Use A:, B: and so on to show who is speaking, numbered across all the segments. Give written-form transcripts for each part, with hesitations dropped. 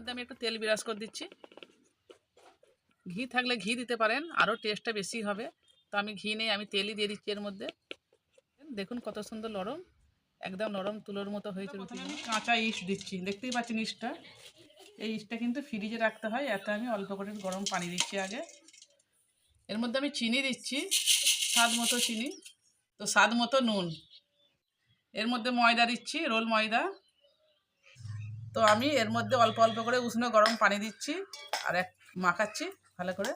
A: মধ্যে আমি একটু তেল বিরাজ করে দিচ্ছি। ঘি থাকলে ঘি দিতে পারেন, আরও টেস্টটা বেশি হবে। তো আমি ঘি নেই, আমি তেলই দিয়ে দিচ্ছি এর মধ্যে। দেখুন কত সুন্দর নরম, একদম নরম তুলোর মতো হয়েছে রুটি। আমি কাঁচা ইস্ট দিচ্ছি, দেখতেই পাচ্ছেন ইস্টটা। এই ইস্টটা কিন্তু ফ্রিজে রাখতে হয়, এত আমি অল্প করে গরম পানি দিচ্ছি আগে। এর মধ্যে আমি চিনি দিচ্ছি, স্বাদ মতো চিনি, তো স্বাদ মতো নুন। এর মধ্যে ময়দা দিচ্ছি, রোল ময়দা। তো আমি এর মধ্যে অল্প অল্প করে উষ্ণ গরম পানি দিচ্ছি আর মাখাচ্ছি ভালো করে।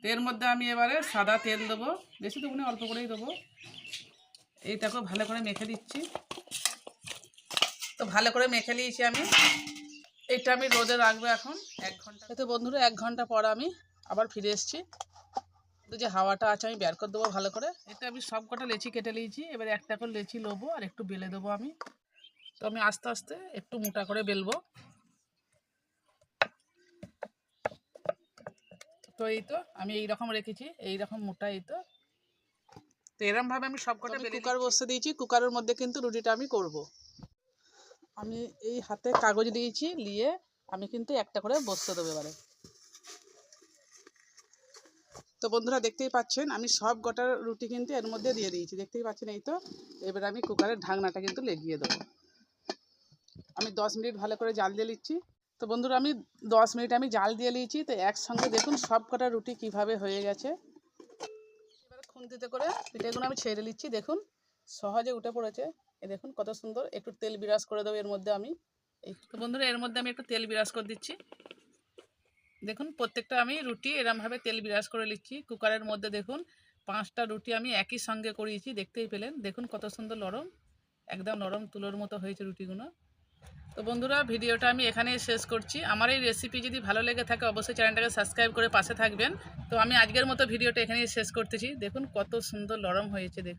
A: তো এর মধ্যে আমি এবারে সাদা তেল দেবো, বেশি দেবো না, অল্প করেই দেবো। এইটাকে ভালো করে মেখে দিচ্ছি। তো ভালো করে মেখে নিয়েছি আমি। এটা আমি রোদে রাখবো এখন 1 ঘন্টা। তো বন্ধুরা 1 ঘন্টা পর আমি আবার ফিরে এসেছি। তো যে হাওয়াটা আছে আমি বের করে দেবো ভালো করে। এটা আমি সব কটা লেচি কেটে নিয়েছি, এবারে একটা করে লেচি নেবো আর একটু বেলে দেবো আমি। তো আমি আস্তে আস্তে একটু মোটা করে বেলবো। তো এই তো আমি এইরকম রেখেছি, এইরকম মোটা। এই তো এরকমভাবে আমি সব কটা বেলে কুকার বসিয়ে দিয়েছি। কুকারের মধ্যে কিন্তু রুটিটা আমি করব। আমি এই হাতে কাগজ দিয়েছি, নিয়ে আমি কিন্তু একটা করে বসিয়ে দেবো এবারে। তো বন্ধুরা দেখতেই পাচ্ছেন আমি সব কটা রুটি কিন্তু এর মধ্যে দিয়ে দিয়েছি, দেখতেই পাচ্ছেন। এই তো এবার আমি কুকারের ঢাকনাটা কিন্তু লাগিয়ে দেবো। আমি 10 মিনিট ভালো করে জাল দিয়ে নিচ্ছি। তো বন্ধুরা আমি 10 মিনিট আমি জাল দিয়ে নিয়েছি। তো একসঙ্গে দেখুন সব কটা রুটি কিভাবে হয়ে গেছে। এবারে খুন্তিতে করে পিঠেগুলো আমি ছেড়ে নিচ্ছি, দেখুন সহজে উঠে পড়েছে। এই দেখুন কত সুন্দর। একটু তেল বিরাজ করে দেবো এর মধ্যে আমি। এই তো বন্ধুরা এর মধ্যে আমি একটু তেল বিরাজ করে দিচ্ছি। দেখুন প্রত্যেকটা আমি রুটি এরমভাবে তেল বিরাজ করে নিচ্ছি কুকারের মধ্যে। দেখুন 5টা রুটি আমি একই সঙ্গে করিয়েছি, দেখতেই পেলেন। দেখুন কত সুন্দর নরম, একদম নরম তুলোর মতো হয়েছে রুটিগুলো। তো বন্ধুরা ভিডিওটা আমি এখানেই শেষ করছি। আমার এই রেসিপি যদি ভালো লেগে থাকে অবশ্যই চ্যানেলটাকে সাবস্ক্রাইব করে পাশে থাকবেন। তো আমি আজকের মতো ভিডিওটা এখানেই শেষ করতেছি। দেখুন কত সুন্দর নরম হয়েছে। দেখুন।